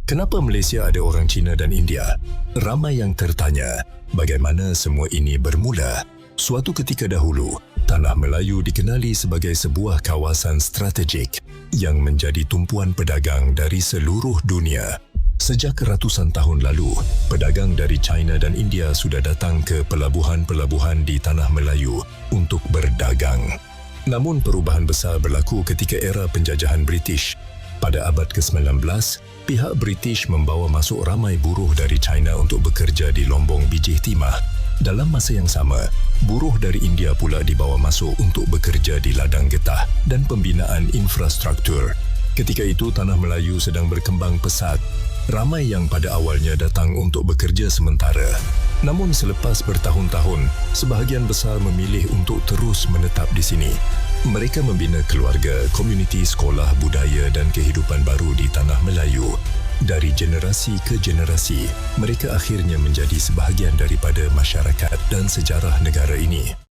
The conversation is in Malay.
Kenapa Malaysia ada orang Cina dan India? Ramai yang tertanya, bagaimana semua ini bermula? Suatu ketika dahulu, Tanah Melayu dikenali sebagai sebuah kawasan strategik yang menjadi tumpuan pedagang dari seluruh dunia. Sejak ratusan tahun lalu, pedagang dari China dan India sudah datang ke pelabuhan-pelabuhan di Tanah Melayu untuk berdagang. Namun perubahan besar berlaku ketika era penjajahan British. Pada abad ke-19, pihak British membawa masuk ramai buruh dari China untuk bekerja di lombong bijih timah. Dalam masa yang sama, buruh dari India pula dibawa masuk untuk bekerja di ladang getah dan pembinaan infrastruktur. Ketika itu, Tanah Melayu sedang berkembang pesat. Ramai yang pada awalnya datang untuk bekerja sementara. Namun selepas bertahun-tahun, sebahagian besar memilih untuk terus menetap di sini. Mereka membina keluarga, komuniti sekolah, budaya dan kehidupan baru di Tanah Melayu. Dari generasi ke generasi, mereka akhirnya menjadi sebahagian daripada masyarakat dan sejarah negara ini.